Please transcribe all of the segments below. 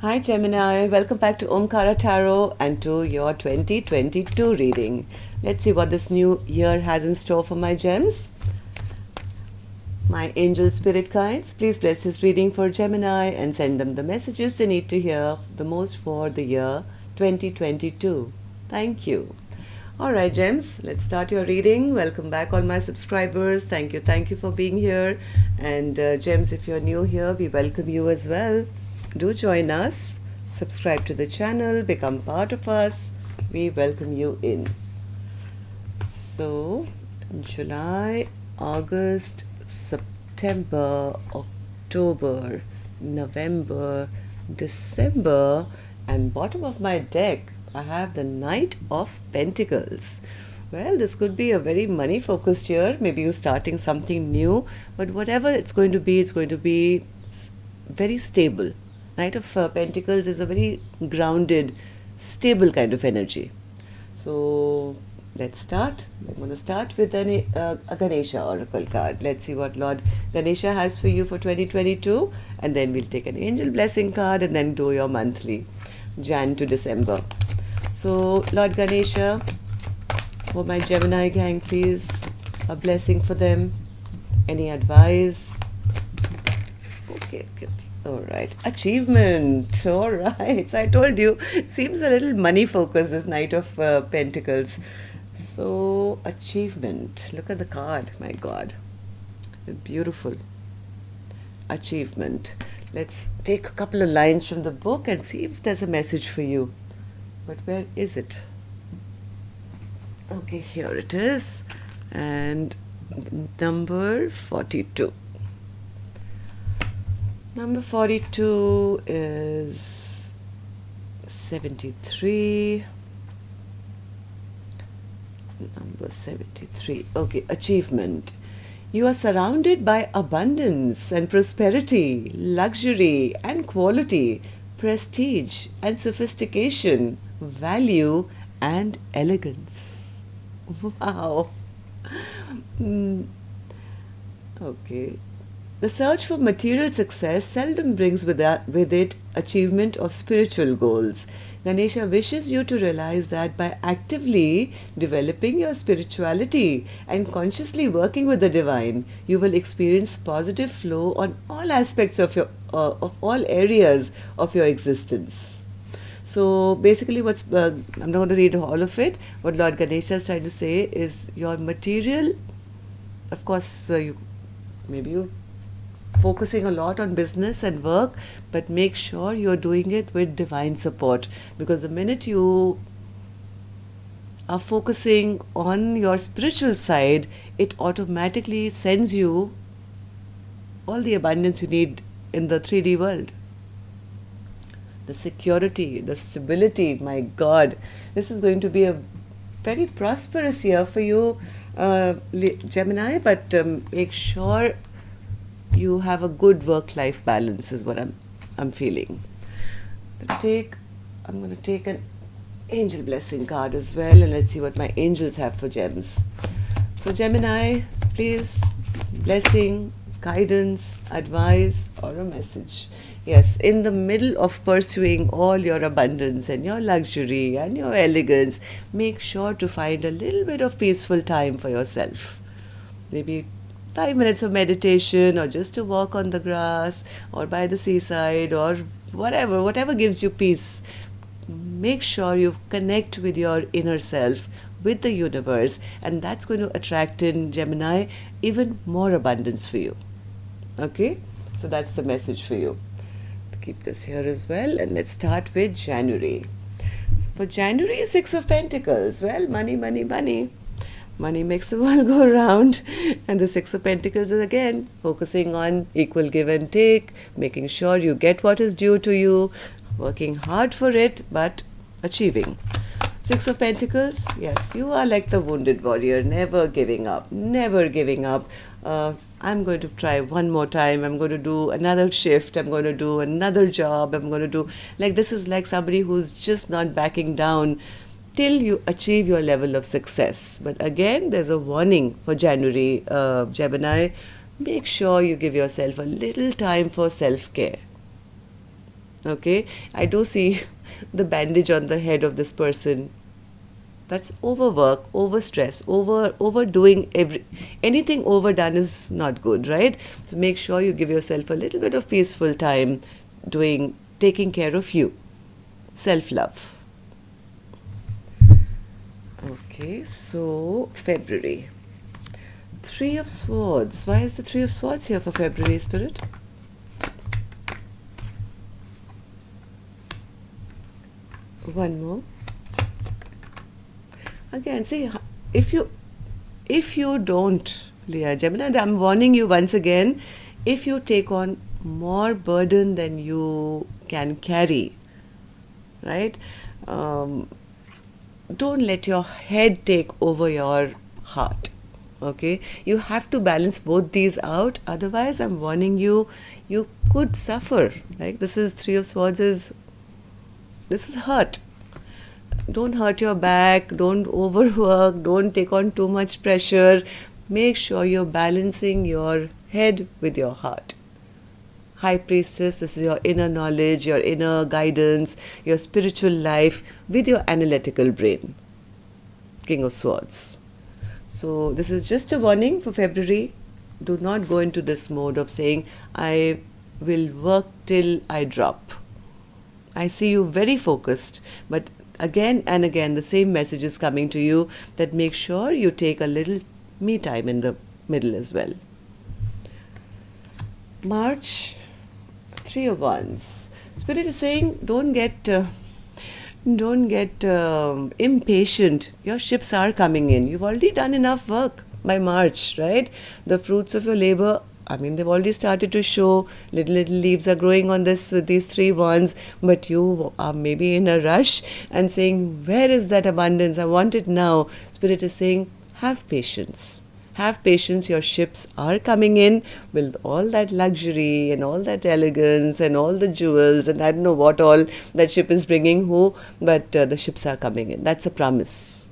Hi Gemini, welcome back to Omkara Tarot and to your 2022 reading. Let's see what this new year has in store for my gems. My angel spirit guides, please bless this reading for Gemini and send them the messages they need to hear the most for the year 2022. Thank you. Alright gems, let's start your reading. Welcome back all my subscribers. Thank you for being here. And gems, if you're new here, we welcome you as well. Do join us, subscribe to the channel, become part of us. We welcome you in. So, July, August, September, October, November, December, and bottom of my deck, I have the Knight of Pentacles. Well, this could be a very money-focused year. Maybe you're starting something new, but whatever it's going to be very stable. Knight of Pentacles is a very grounded, stable kind of energy. So let's start. I'm going to start with a Ganesha Oracle card. Let's see what Lord Ganesha has for you for 2022. And then we'll take an Angel Blessing card and then do your monthly, Jan to December. So Lord Ganesha, for my Gemini gang, please, a blessing for them. Any advice? Okay. All right. Achievement. All right. So I told you, seems a little money focused, this Knight of Pentacles. So, achievement. Look at the card. My God. It's beautiful. Achievement. Let's take a couple of lines from the book and see if there's a message for you. But where is it? Okay, here it is. And number 42. Number 42 is 73. Number 73. Okay, achievement. You are surrounded by abundance and prosperity, luxury and quality, prestige and sophistication, value and elegance. Wow. Okay. The search for material success seldom brings with it achievement of spiritual goals. Ganesha wishes you to realize that by actively developing your spirituality and consciously working with the divine, you will experience positive flow on all aspects of all areas of your existence. So basically I'm not going to read all of it. What Lord Ganesha is trying to say is your material, of course, you're focusing a lot on business and work, but make sure you're doing it with divine support, because the minute you are focusing on your spiritual side, it automatically sends you all the abundance you need in the 3D world. The security, the stability, my God, this is going to be a very prosperous year for you, Gemini, but make sure you have a good work-life balance is what I'm feeling. I'm going to take an angel blessing card as well, and let's see what my angels have for gems. So Gemini, please, blessing, guidance, advice, or a message. Yes, in the middle of pursuing all your abundance and your luxury and your elegance, make sure to find a little bit of peaceful time for yourself. Maybe 5 minutes of meditation, or just a walk on the grass or by the seaside, or whatever gives you peace. Make sure you connect with your inner self, with the universe, and that's going to attract in Gemini even more abundance for you. Okay, so that's the message for you. Keep this here as well, and let's start with January. So for January, 6 of Pentacles. Well, money. Money makes the world go round, and the 6 of Pentacles is again focusing on equal give and take, making sure you get what is due to you, working hard for it, but achieving. 6 of Pentacles, yes, you are like the wounded warrior, never giving up. I'm going to try one more time. I'm going to do another shift. I'm going to do another job. This is like somebody who's just not backing down till you achieve your level of success. But again, there's a warning for January, Gemini. Make sure you give yourself a little time for self-care. Okay, I do see the bandage on the head of this person. That's overwork, overstress, overdoing anything overdone is not good, right? So make sure you give yourself a little bit of peaceful time taking care of you. Self-love. Okay, so February. Three of Swords. Why is the Three of Swords here for February, Spirit? One more. Again, see, if you don't, Leah Gemini, I'm warning you once again, if you take on more burden than you can carry, right? Don't let your head take over your heart. Okay, you have to balance both these out. Otherwise, I'm warning you, you could suffer. Like this is Three of Swords this is hurt. Don't hurt your back, don't overwork, don't take on too much pressure. Make sure you're balancing your head with your heart. High Priestess, this is your inner knowledge, your inner guidance, your spiritual life with your analytical brain. King of Swords. So this is just a warning for February. Do not go into this mode of saying, I will work till I drop. I see you very focused, but again and again the same message is coming to you that make sure you take a little me time in the middle as well. March, Three of Wands. Spirit is saying don't get impatient. Your ships are coming in. You've already done enough work by March, right? The fruits of your labor, they've already started to show. Little leaves are growing on these three wands, but you are maybe in a rush and saying, where is that abundance? I want it now. Spirit is saying, have patience. Have patience, your ships are coming in with all that luxury and all that elegance and all the jewels and I don't know what all that ship is bringing but the ships are coming in. That's a promise.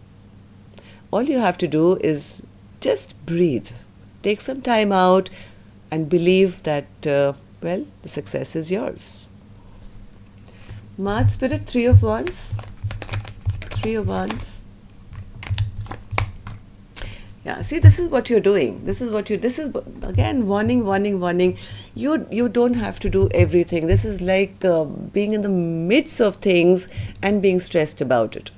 All you have to do is just breathe. Take some time out and believe that, the success is yours. March, Spirit, Three of Wands. Three of Wands. Yeah, see, this is what you're doing. This is again, warning. You don't have to do everything. This is like being in the midst of things and being stressed about it.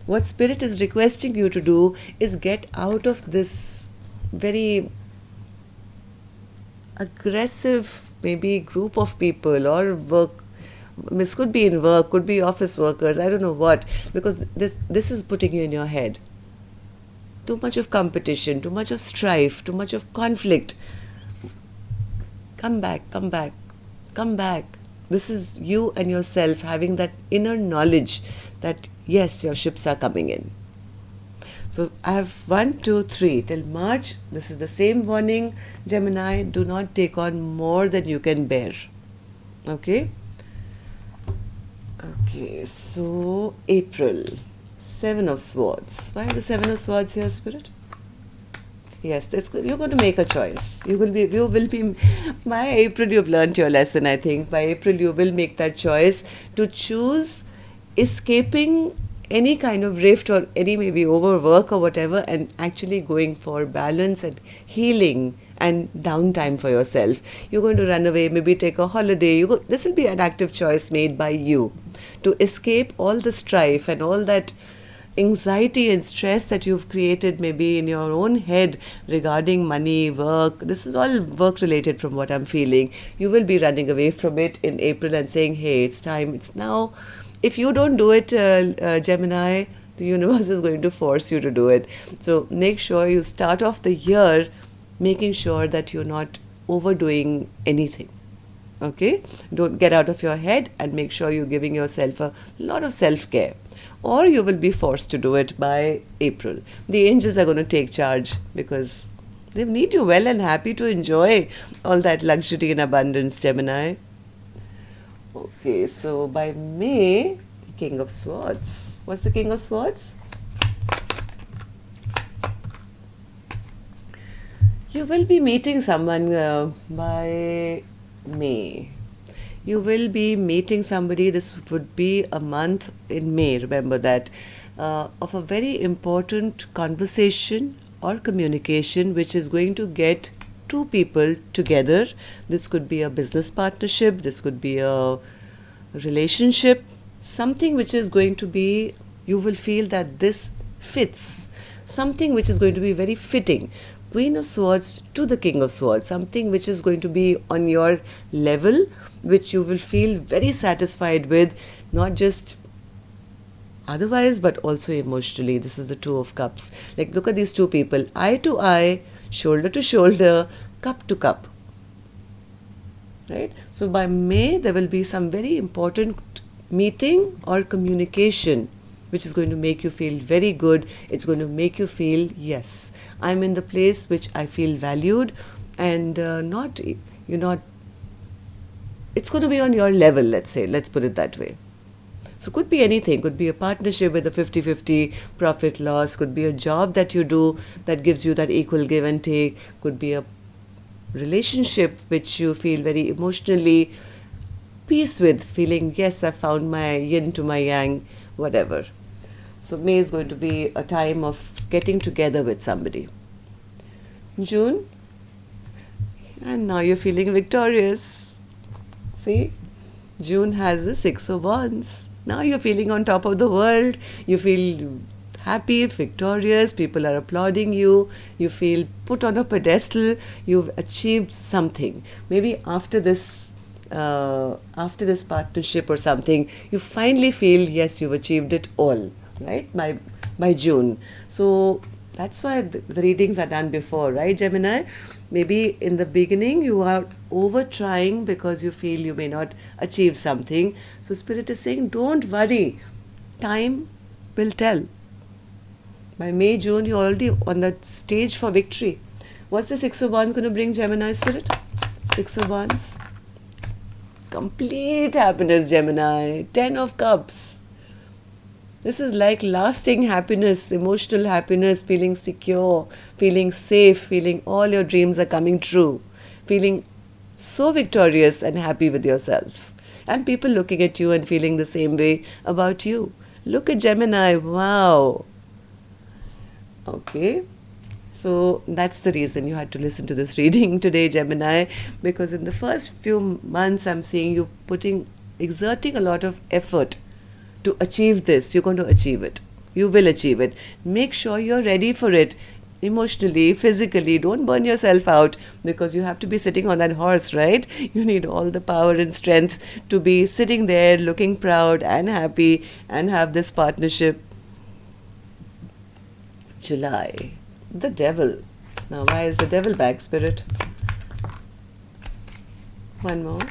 What Spirit is requesting you to do is get out of this very aggressive, maybe group of people or work. This could be in work, could be office workers, I don't know what, because this is putting you in your head. Too much of competition, too much of strife, too much of conflict. Come back. This is you and yourself having that inner knowledge that yes, your ships are coming in. So I have 1, 2, 3 till March. This is the same warning, Gemini. Do not take on more than you can bear. Okay, so April. Seven of Swords. Why is the Seven of Swords here, Spirit? Yes, you're going to make a choice. You will be. By April, you've learned your lesson. I think by April you will make that choice to choose escaping any kind of rift or any maybe overwork or whatever, and actually going for balance and healing and downtime for yourself. You're going to run away, maybe take a holiday. This will be an active choice made by you to escape all the strife and all that anxiety and stress that you've created maybe in your own head regarding money, work. This is all work related from what I'm feeling. You will be running away from it in April and saying, hey, it's time, it's now. If you don't do it, Gemini, the universe is going to force you to do it. So make sure you start off the year making sure that you're not overdoing anything. Okay? Don't get out of your head and make sure you're giving yourself a lot of self-care. Or you will be forced to do it by April. The angels are going to take charge because they need you well and happy to enjoy all that luxury and abundance, Gemini. Okay, so by May, King of Swords. What's the King of Swords? You will be meeting someone by May. You will be meeting somebody. This would be a month in May, remember that, of a very important conversation or communication which is going to get two people together. This could be a business partnership, this could be a relationship, something which is going to be, you will feel that this fits, something which is going to be very fitting. Queen of Swords to the King of Swords, something which is going to be on your level, which you will feel very satisfied with, not just otherwise but also emotionally. This is the Two of Cups. Like, look at these two people, eye to eye, shoulder to shoulder, cup to cup. Right? So by May, there will be some very important meeting or communication which is going to make you feel very good. It's going to make you feel, yes, I'm in the place which I feel valued, and it's going to be on your level, let's say, let's put it that way. So could be anything, could be a partnership with a 50-50 profit loss, could be a job that you do that gives you that equal give and take, could be a relationship which you feel very emotionally peace with, feeling, yes, I found my yin to my yang, whatever. So May is going to be a time of getting together with somebody. June, and now you're feeling victorious. See, June has the Six of Wands. Now you're feeling on top of the world. You feel happy, victorious, people are applauding you, you feel put on a pedestal, you've achieved something. Maybe after this partnership or something, you finally feel, yes, you've achieved it all, right, by June. So that's why the readings are done before, right, Gemini? Maybe in the beginning you are over trying because you feel you may not achieve something. So Spirit is saying, don't worry, time will tell. By May, June, you're already on the stage for victory. What's the Six of Wands going to bring, Gemini Spirit? Six of Wands. Complete happiness, Gemini. 10 of Cups. This is like lasting happiness, emotional happiness, feeling secure, feeling safe, feeling all your dreams are coming true, feeling so victorious and happy with yourself. And people looking at you and feeling the same way about you. Look at Gemini. Wow. Okay. So that's the reason you had to listen to this reading today, Gemini, because in the first few months I'm seeing you exerting a lot of effort to achieve this. You're going to achieve it. You will achieve it. Make sure you're ready for it emotionally, physically. Don't burn yourself out, because you have to be sitting on that horse, right? You need all the power and strength to be sitting there looking proud and happy and have this partnership. July. The Devil. Now, why is the Devil back, Spirit? One more.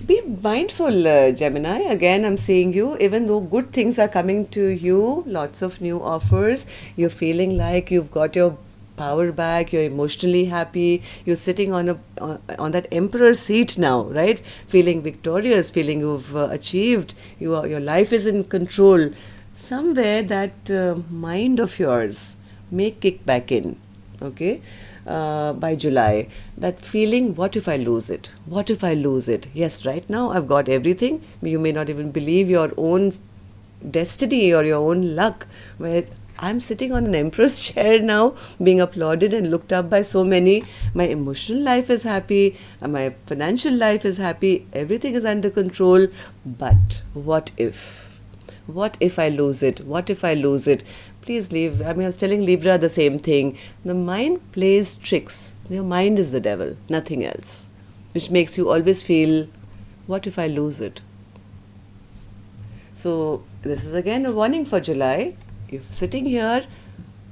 Be mindful, Gemini. Again, I'm seeing you, even though good things are coming to you, lots of new offers, you're feeling like you've got your power back, you're emotionally happy, you're sitting on that emperor seat now, right? Feeling victorious, feeling you've achieved, your life is in control. Somewhere that mind of yours may kick back in, okay? By July, that feeling, what if I lose it? What if I lose it? Yes, right now I've got everything. You may not even believe your own destiny or your own luck, where I'm sitting on an emperor's chair now, being applauded and looked up by so many. My emotional life is happy, my financial life is happy, everything is under control. But what if? What if I lose it? What if I lose it? Please leave. I was telling Libra the same thing. The mind plays tricks. Your mind is the devil, nothing else, which makes you always feel, what if I lose it? So this is again a warning for July. If sitting here,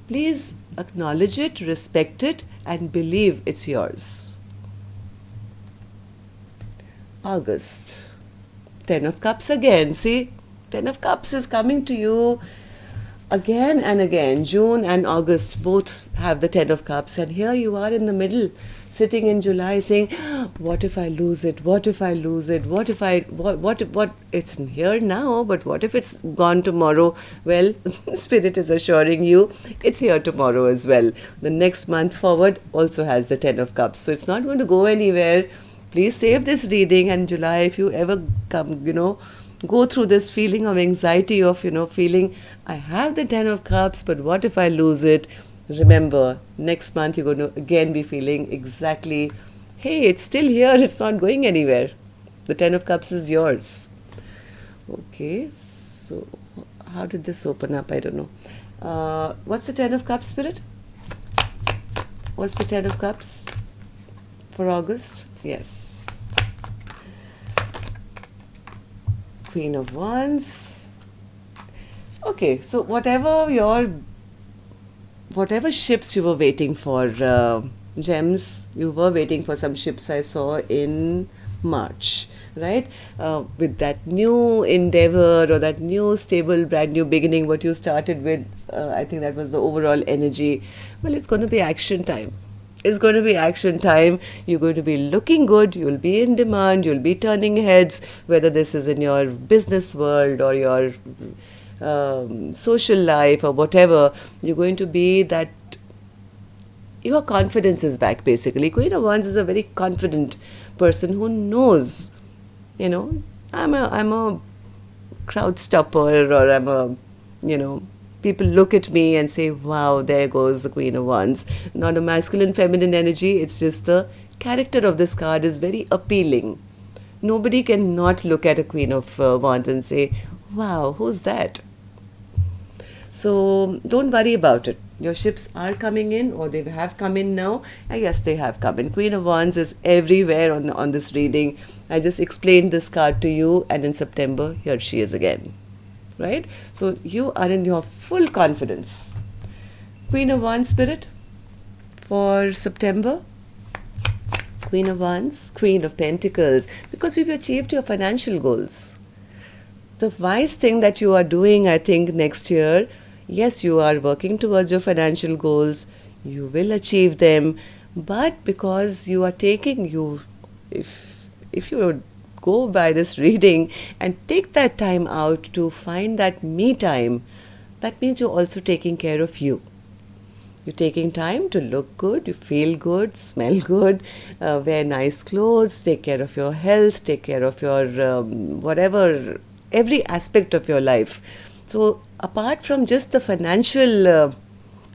please acknowledge it, respect it, and believe it's yours. August. 10 of Cups again. See? 10 of Cups is coming to you again and again. June and August both have the 10 of Cups, and here you are in the middle, sitting in July saying, what if I lose it? What if I lose it? What if it's here now, but what if it's gone tomorrow? Well, Spirit is assuring you it's here tomorrow as well. The next month forward also has the 10 of Cups, so it's not going to go anywhere. Please save this reading, and July, if you ever come, go through this feeling of anxiety of, feeling, I have the 10 of cups, but what if I lose it? Remember, next month you're going to again be feeling exactly, hey, it's still here, it's not going anywhere. The 10 of cups is yours. Okay, so how did this open up? I don't know. What's the 10 of cups, Spirit? What's the 10 of cups for August? Yes. Queen of Wands. Okay, so whatever ships you were waiting for, gems, you were waiting for some ships I saw in March, right? With that new endeavor or that new stable, brand new beginning, what you started with, I think that was the overall energy. Well, it's going to be action time. It's going to be action time. You're going to be looking good. You'll be in demand. You'll be turning heads, whether this is in your business world or your social life or whatever. You're going to be that. Your confidence is back, basically. Queen of Wands is a very confident person who knows, I'm a crowd stopper, or I'm a, people look at me and say, wow, there goes the Queen of Wands. Not a masculine, feminine energy. It's just the character of this card is very appealing. Nobody can not look at a Queen of Wands and say, wow, who's that? So don't worry about it. Your ships are coming in, or they have come in now. Yes, they have come in. Queen of Wands is everywhere on this reading. I just explained this card to you, and in September, here she is again. Right? So you are in your full confidence. Queen of Wands, Spirit, for September. Queen of Wands, Queen of Pentacles, because you've achieved your financial goals. The wise thing that you are doing, I think, next year, yes, you are working towards your financial goals, you will achieve them, but because you are taking, if you go by this reading and take that time out to find that me time, that means you're also taking care of you. You're taking time to look good, you feel good, smell good, wear nice clothes, take care of your health, take care of your whatever, every aspect of your life. So apart from just the financial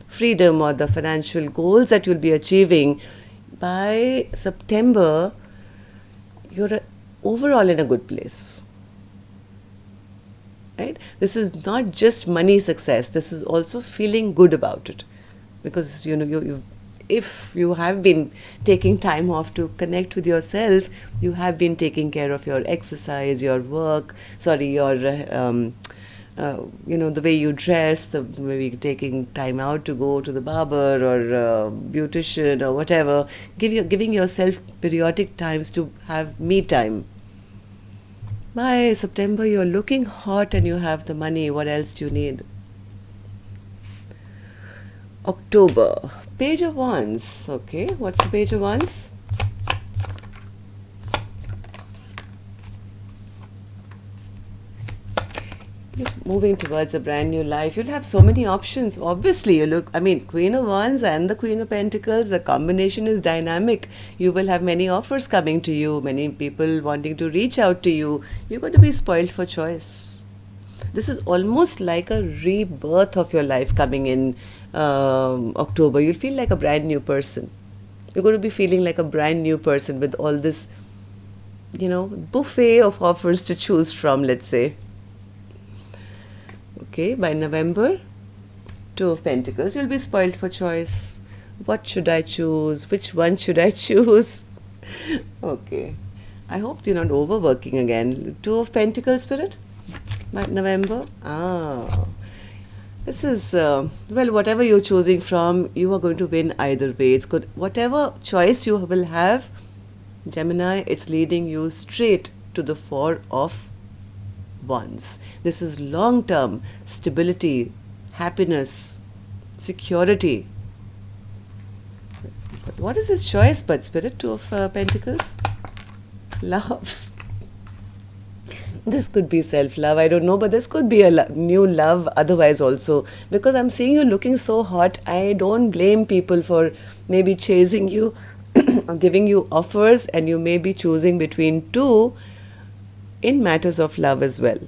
freedom or the financial goals that you'll be achieving, by September, you're overall in a good place. Right? This is not just money success. This is also feeling good about it. Because, if you have been taking time off to connect with yourself, you have been taking care of your exercise, your work, your the way you dress, maybe taking time out to go to the barber or beautician or whatever, giving yourself periodic times to have me time. By September, you're looking hot and you have the money. What else do you need? October, Page of Wands. Okay, what's the Page of Wands? You're moving towards a brand new life. You'll have so many options. Obviously, Queen of Wands and the Queen of Pentacles, the combination is dynamic. You will have many offers coming to you, many people wanting to reach out to you. You're going to be spoiled for choice. This is almost like a rebirth of your life coming in October. You'll feel like a brand new person. You're going to be feeling like a brand new person with all this, buffet of offers to choose from, let's say. Okay, by November, Two of Pentacles, you'll be spoiled for choice. What should I choose? Which one should I choose? Okay, I hope you're not overworking again. Two of Pentacles, Spirit, by November. This is, whatever you're choosing from, you are going to win either way. It's good. Whatever choice you will have, Gemini, it's leading you straight to the Four of Wands. This is long-term stability, happiness, security. But what is this choice but, Spirit? Two of Pentacles? Love. This could be self-love, I don't know, but this could be a new love otherwise also. Because I'm seeing you looking so hot, I don't blame people for maybe chasing you giving you offers, and you may be choosing between two in matters of love as well.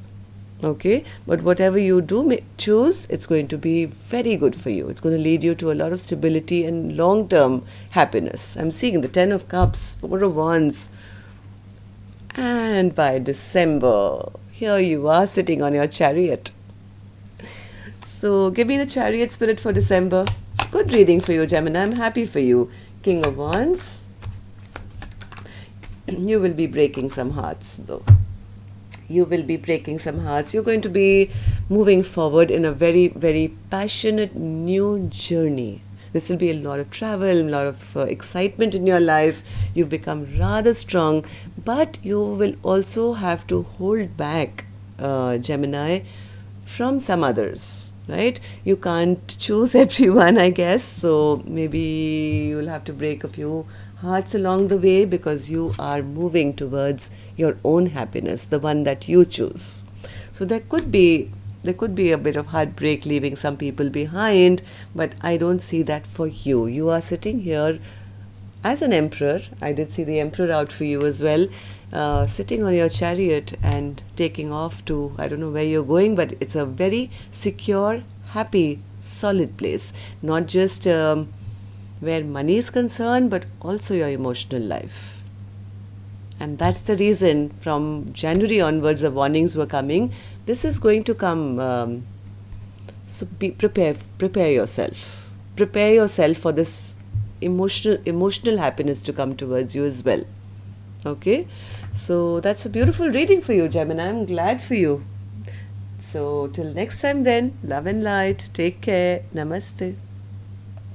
Okay, but whatever you do choose, it's going to be very good for you. It's going to lead you to a lot of stability and long-term happiness. I'm seeing the 10 of Cups, 4 of Wands, and by December, here you are sitting on your chariot. So give me the chariot spirit for December. Good reading for you, Gemini. I'm happy for you. King of Wands. You will be breaking some hearts though. You will be breaking some hearts. You're going to be moving forward in a very, very passionate new journey. This will be a lot of travel, a lot of excitement in your life. You've become rather strong, but you will also have to hold back, Gemini, from some others, right? You can't choose everyone, I guess. So maybe you'll have to break a few hearts along the way, because you are moving towards your own happiness, the one that you choose. So there could be a bit of heartbreak, leaving some people behind, but I don't see that for you. You are sitting here as an emperor. I did see the emperor out for you as well, sitting on your chariot and taking off to, I don't know where you're going, but it's a very secure, happy, solid place. Not just where money is concerned, but also your emotional life. And that's the reason from January onwards the warnings were coming. This is going to come. So prepare yourself. Prepare yourself for this emotional happiness to come towards you as well. Okay, so that's a beautiful reading for you, Gemini. I'm glad for you. So till next time then, love and light. Take care. Namaste.